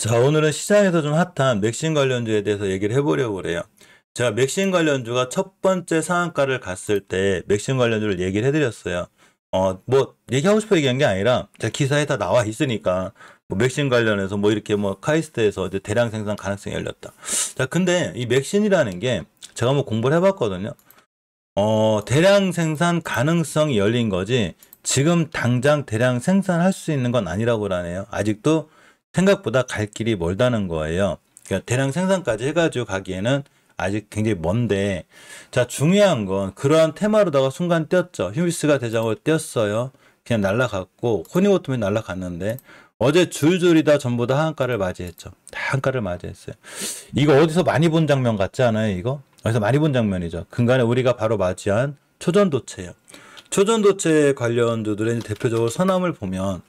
자, 오늘은 시장에서 좀 핫한 맥심 관련주에 대해서 얘기를 해보려고 그래요. 제가 맥심 관련주가 첫 번째 상한가를 갔을 때 맥심 관련주를 얘기를 해드렸어요. 뭐, 얘기하고 싶어 얘기한 게 아니라, 제가 기사에 다 나와 있으니까, 뭐, 맥심 관련해서 뭐, 이렇게 뭐, 카이스트에서 이제 대량 생산 가능성이 열렸다. 자, 근데 이 맥심이라는 게, 제가 뭐 공부를 해봤거든요. 대량 생산 가능성이 열린 거지, 지금 당장 대량 생산할 수 있는 건 아니라고 그러네요. 아직도 생각보다 갈 길이 멀다는 거예요. 그러니까 대량 생산까지 해가지고 가기에는 아직 굉장히 먼데, 자, 중요한 건 그러한 테마로다가 순간 뛰었죠. 휴비스가 대장으로 뛰었어요. 그냥 날라갔고, 코니고토미 날라갔는데, 어제 줄줄이 다 전부 다 하한가를 맞이했죠. 다 한가를 맞이했어요. 이거 어디서 많이 본 장면 같지 않아요, 이거? 어디서 많이 본 장면이죠. 근간에 우리가 바로 맞이한 초전도체예요. 초전도체 관련주들의 대표적으로 선암을 보면,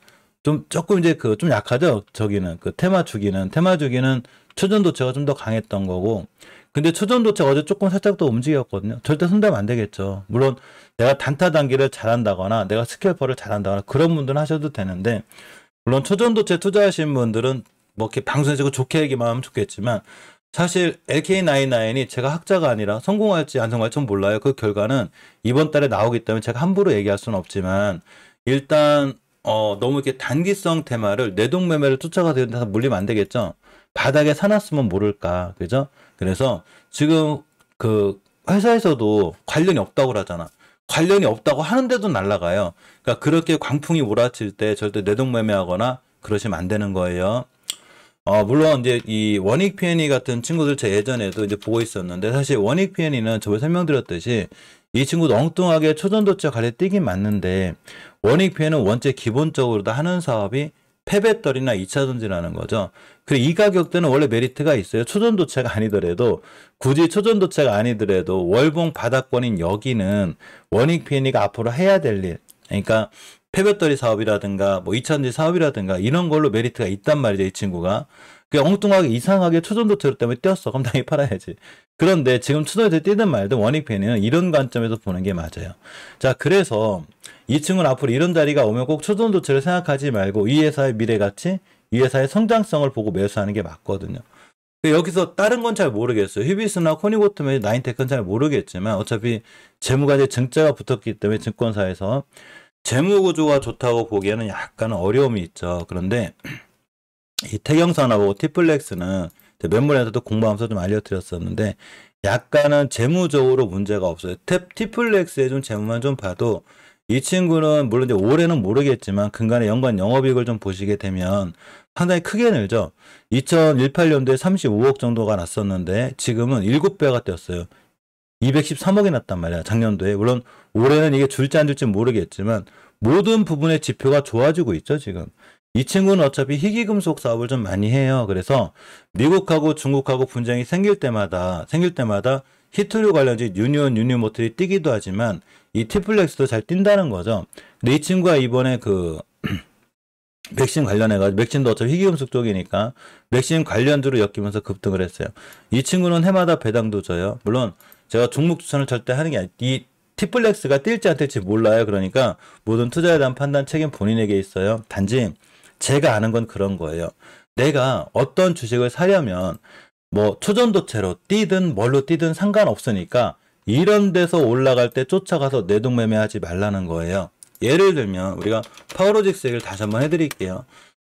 조금 이제 좀 약하죠? 저기는, 테마 주기는 초전도체가 좀 더 강했던 거고. 근데 초전도체가 어제 조금 살짝 더 움직였거든요. 절대 손대면 안 되겠죠. 물론 내가 단타 단기를 잘한다거나 내가 스캘퍼를 잘한다거나 그런 분들은 하셔도 되는데, 물론 초전도체 투자하신 분들은 뭐 이렇게 방송에서 좋게 얘기만 하면 좋겠지만, 사실 LK99이 제가 학자가 아니라 성공할지 안 성공할지 몰라요. 그 결과는 이번 달에 나오기 때문에 제가 함부로 얘기할 수는 없지만, 일단 너무 이렇게 단기성 테마를 내동매매를 쫓아가서 물리면 안 되겠죠. 바닥에 사놨으면 모를까, 그죠? 그래서 지금 그 회사에서도 관련이 없다고 그러잖아. 관련이 없다고 하는데도 날라가요. 그러니까 그렇게 광풍이 몰아칠 때 절대 내동매매하거나 그러시면 안 되는 거예요. 물론 이제 이 원익 PNE 같은 친구들 제 예전에도 이제 보고 있었는데, 사실 원익 PNE는 저번에 설명드렸듯이 이 친구도 엉뚱하게 초전도체 가래 뛰긴 맞는데, 원익 PNE는 원체 기본적으로 다 하는 사업이 폐배터리나 2차 전지라는 거죠. 그리고 이 가격대는 원래 메리트가 있어요. 초전도체가 아니더라도, 굳이 초전도체가 아니더라도 월봉 바닥권인 여기는 원익 PNE가 앞으로 해야 될 일, 그러니까 폐배터리 사업이라든가 뭐 2차 전지 사업이라든가 이런 걸로 메리트가 있단 말이죠, 이 친구가. 그게 엉뚱하게 이상하게 초전도체 때문에 뛰었어. 그럼 당연히 팔아야지. 그런데 지금 초전도체 뛰든 말든 원익 PNE는 이런 관점에서 보는 게 맞아요. 자, 그래서 이 친구는 앞으로 이런 자리가 오면 꼭 초전도체를 생각하지 말고 이 회사의 미래 가치, 이 회사의 성장성을 보고 매수하는 게 맞거든요. 여기서 다른 건 잘 모르겠어요. 휴비스나 코니고토메, 나인테크는 잘 모르겠지만 어차피 재무가 이제 증자가 붙었기 때문에 증권사에서 재무 구조가 좋다고 보기에는 약간 어려움이 있죠. 그런데 이 태경산하고 티플렉스는 멤버리에서도 공부하면서 좀 알려드렸었는데, 약간은 재무적으로 문제가 없어요. 티플렉스의 좀 재무만 좀 봐도 이 친구는 물론 이제 올해는 모르겠지만 근간에 연간 영업이익을 좀 보시게 되면 상당히 크게 늘죠. 2018년도에 35억 정도가 났었는데 지금은 7배가 뛰었어요. 213억이 났단 말이야, 작년도에. 물론 올해는 이게 줄지 안 줄지 모르겠지만 모든 부분의 지표가 좋아지고 있죠, 지금. 이 친구는 어차피 희귀금속 사업을 좀 많이 해요. 그래서 미국하고 중국하고 분쟁이 생길 때마다 히트류 관련지 유니모틀이 뛰기도 하지만 이 티플렉스도 잘 뛴다는 거죠. 근데 이 친구가 이번에 맥심 관련해가지고, 맥심도 어차피 희귀금속 쪽이니까 맥심 관련주로 엮이면서 급등을 했어요. 이 친구는 해마다 배당도 줘요. 물론 제가 종목 추천을 절대 하는 게 아니에요. 이 티플렉스가 뛸지 안 뛸지 몰라요. 그러니까 모든 투자에 대한 판단 책임 본인에게 있어요. 단지 제가 아는 건 그런 거예요. 내가 어떤 주식을 사려면 뭐 초전도체로 뛰든 뭘로 뛰든 상관없으니까 이런 데서 올라갈 때 쫓아가서 내동매매하지 말라는 거예요. 예를 들면 우리가 파워로직스 얘기를 다시 한번 해드릴게요.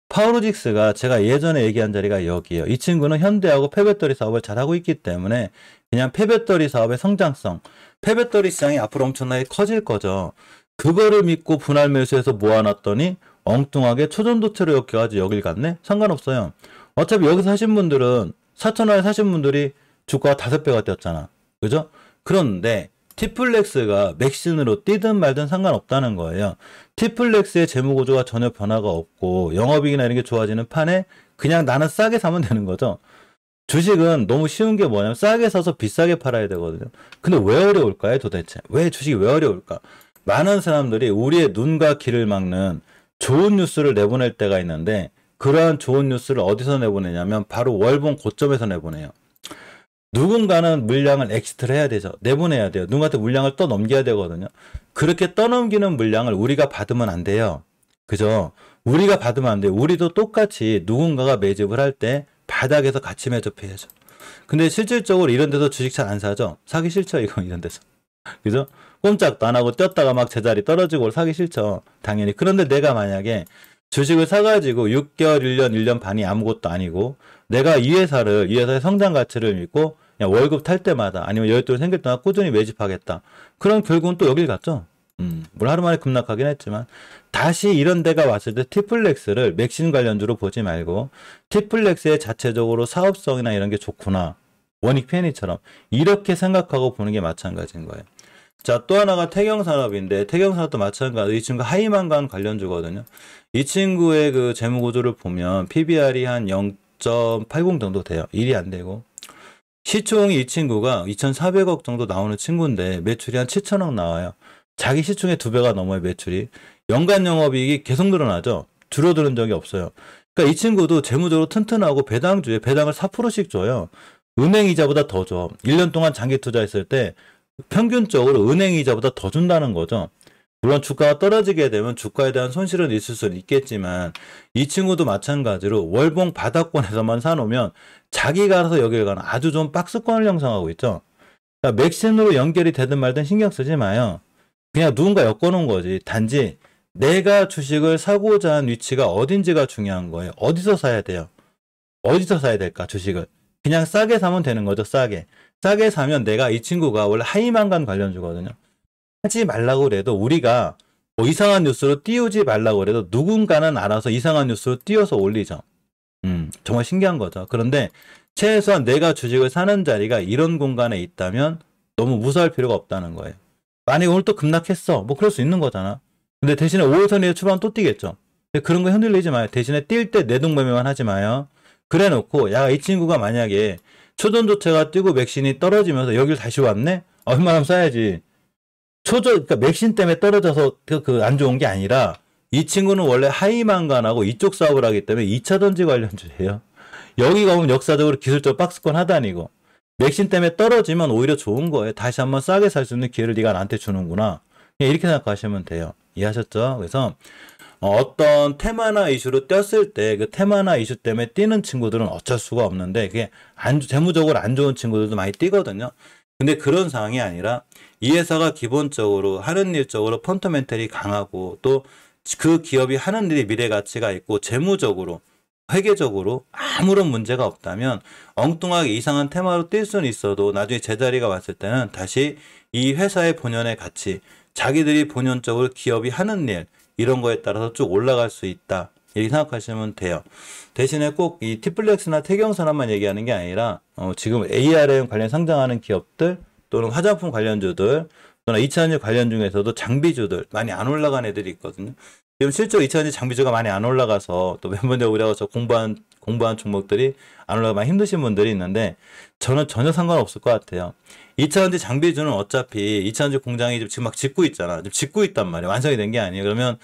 파워로직스가 제가 예전에 얘기한 자리가 여기에요. 이 친구는 현대하고 폐배터리 사업을 잘하고 있기 때문에 그냥 폐배터리 사업의 성장성, 폐배터리 시장이 앞으로 엄청나게 커질 거죠. 그거를 믿고 분할 매수해서 모아놨더니 엉뚱하게 초전도체로 엮여가지고 여길 갔네? 상관없어요. 어차피 여기서 하신 분들은 4,000원에 사신 분들이 주가가 5배가 뛰었잖아. 그죠? 그런데 티플렉스가 맥신으로 뛰든 말든 상관없다는 거예요. 티플렉스의 재무구조가 전혀 변화가 없고 영업이익이나 이런 게 좋아지는 판에 그냥 나는 싸게 사면 되는 거죠. 주식은 너무 쉬운 게 뭐냐면 싸게 사서 비싸게 팔아야 되거든요. 근데 왜 어려울까요, 도대체? 왜 주식이 왜 어려울까? 많은 사람들이 우리의 눈과 귀를 막는 좋은 뉴스를 내보낼 때가 있는데, 그러한 좋은 뉴스를 어디서 내보내냐면 바로 월봉 고점에서 내보내요. 누군가는 물량을 엑시트를 해야 되죠. 내보내야 돼요. 누군가한테 물량을 떠넘겨야 되거든요. 그렇게 떠넘기는 물량을 우리가 받으면 안 돼요. 그죠? 우리가 받으면 안 돼. 우리도 똑같이 누군가가 매집을 할 때 바닥에서 같이 매집해야죠. 근데 실질적으로 이런 데서 주식 잘 안 사죠. 사기 싫죠, 이거 이런 데서. 그죠? 꼼짝도 안 하고 뛰었다가 막 제자리 떨어지고 사기 싫죠. 당연히. 그런데 내가 만약에 주식을 사가지고 6개월, 1년, 1년 반이 아무것도 아니고 내가 이 회사의 성장 가치를 믿고 그냥 월급 탈 때마다 아니면 여윳돈이 생길 때마다 꾸준히 매집하겠다. 그럼 결국은 또 여길 갔죠. 물론 하루 만에 급락하긴 했지만 다시 이런 데가 왔을 때 티플렉스를 맥신 관련주로 보지 말고 티플렉스의 자체적으로 사업성이나 이런 게 좋구나. 원익 P&E처럼 이렇게 생각하고 보는 게 마찬가지인 거예요. 자, 또 하나가 태경산업인데 태경산업도 마찬가지. 이 친구 하이만간 관련주거든요. 이 친구의 그 재무구조를 보면 PBR이 한 0.80 정도 돼요. 1이 안 되고. 시총이 이 친구가 2,400억 정도 나오는 친구인데 매출이 한 7천억 나와요. 자기 시총의 2배가 넘어요, 매출이. 연간 영업이익이 계속 늘어나죠. 줄어드는 적이 없어요. 그러니까 이 친구도 재무적으로 튼튼하고 배당주에 배당을 4%씩 줘요. 은행이자보다 더 줘. 1년 동안 장기 투자했을 때 평균적으로 은행이자보다 더 준다는 거죠. 물론 주가가 떨어지게 되면 주가에 대한 손실은 있을 수는 있겠지만 이 친구도 마찬가지로 월봉 바닥권에서만 사놓으면 자기가 알아서 여기를 가는 아주 좋은 박스권을 형성하고 있죠. 그러니까 맥신으로 연결이 되든 말든 신경 쓰지 마요. 그냥 누군가 엮어놓은 거지. 단지 내가 주식을 사고자 한 위치가 어딘지가 중요한 거예요. 어디서 사야 돼요? 어디서 사야 될까, 주식을? 그냥 싸게 사면 되는 거죠, 싸게. 싸게 사면 내가 이 친구가 원래 하이만간 관련주거든요. 하지 말라고 그래도 우리가 뭐 이상한 뉴스로 띄우지 말라고 그래도 누군가는 알아서 이상한 뉴스로 띄워서 올리죠. 정말 신기한 거죠. 그런데 최소한 내가 주식을 사는 자리가 이런 공간에 있다면 너무 무서워할 필요가 없다는 거예요. 만약에 오늘 또 급락했어. 뭐 그럴 수 있는 거잖아. 근데 대신에 5일선에 출발하면 또 뛰겠죠. 근데 그런 거 흔들리지 마요. 대신에 뛸 때 내동매매만 하지 마요. 그래 놓고 야, 이 친구가 만약에 초전조체가 뛰고 맥신이 떨어지면서 여길 다시 왔네? 얼마나 써야지. 그러니까 맥신 때문에 떨어져서 안 좋은 게 아니라 이 친구는 원래 하이만간하고 이쪽 사업을 하기 때문에 2차전지 관련주예요. 여기 가면 역사적으로 기술적 박스권 하다니고 맥신 때문에 떨어지면 오히려 좋은 거예요. 다시 한번 싸게 살 수 있는 기회를 네가 나한테 주는구나. 이렇게 생각하시면 돼요. 이해하셨죠? 그래서 어떤 테마나 이슈로 떴을 때 그 테마나 이슈 때문에 뛰는 친구들은 어쩔 수가 없는데 그게 재무적으로 안 좋은 친구들도 많이 뛰거든요. 근데 그런 상황이 아니라 이 회사가 기본적으로 하는 일적으로 펀더멘털이 강하고 또 그 기업이 하는 일이 미래 가치가 있고 재무적으로 회계적으로 아무런 문제가 없다면 엉뚱하게 이상한 테마로 뛸 수는 있어도 나중에 제자리가 왔을 때는 다시 이 회사의 본연의 가치, 자기들이 본연적으로 기업이 하는 일 이런 거에 따라서 쭉 올라갈 수 있다. 이렇게 생각하시면 돼요. 대신에 꼭 이 티플렉스나 태경산업만 얘기하는 게 아니라 지금 ARM 관련 상장하는 기업들 또는 화장품 관련주들 또는 2차전지 관련 중에서도 장비주들 많이 안 올라간 애들이 있거든요. 지금 실제로 2차전지 장비주가 많이 안 올라가서 또 멤버들 우리하고 저 공부한 종목들이 안 올라가 많이 힘드신 분들이 있는데 저는 전혀 상관없을 것 같아요. 2차전지 장비주는 어차피 2차전지 공장이 지금 막 짓고 있잖아. 지금 짓고 있단 말이야. 완성이 된 게 아니에요. 그러면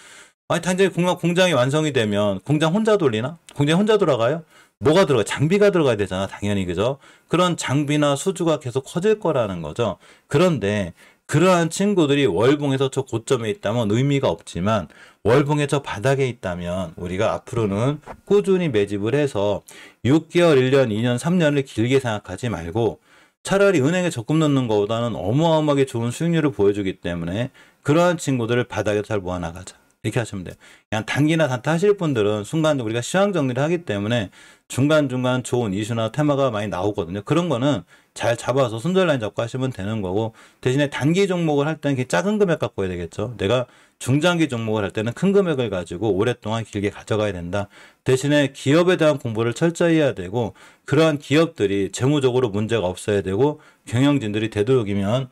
당장에 공장이 완성이 되면 공장 혼자 돌리나? 공장 혼자 돌아가요? 뭐가 들어가? 장비가 들어가야 되잖아. 당연히. 그죠? 그런 장비나 수주가 계속 커질 거라는 거죠. 그런데 그러한 친구들이 월봉에서 저 고점에 있다면 의미가 없지만 월봉의 저 바닥에 있다면 우리가 앞으로는 꾸준히 매집을 해서 6개월, 1년, 2년, 3년을 길게 생각하지 말고 차라리 은행에 적금 넣는 것보다는 어마어마하게 좋은 수익률을 보여주기 때문에 그러한 친구들을 바닥에 잘 모아나가자. 이렇게 하시면 돼요. 그냥 단기나 단타 하실 분들은 순간 우리가 시황 정리를 하기 때문에 중간중간 좋은 이슈나 테마가 많이 나오거든요. 그런 거는 잘 잡아서 손절라인 잡고 하시면 되는 거고 대신에 단기 종목을 할 때는 작은 금액 갖고 해야 되겠죠. 내가 중장기 종목을 할 때는 큰 금액을 가지고 오랫동안 길게 가져가야 된다. 대신에 기업에 대한 공부를 철저히 해야 되고 그러한 기업들이 재무적으로 문제가 없어야 되고 경영진들이 되도록이면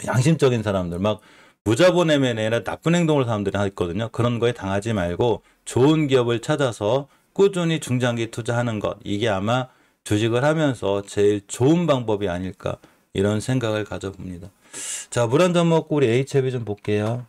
양심적인 사람들 막 무자본 M&A나 나쁜 행동을 사람들이 하거든요. 그런 거에 당하지 말고 좋은 기업을 찾아서 꾸준히 중장기 투자하는 것. 이게 아마 주식을 하면서 제일 좋은 방법이 아닐까 이런 생각을 가져봅니다. 자, 물 한 잔 먹고 우리 HLB 좀 볼게요.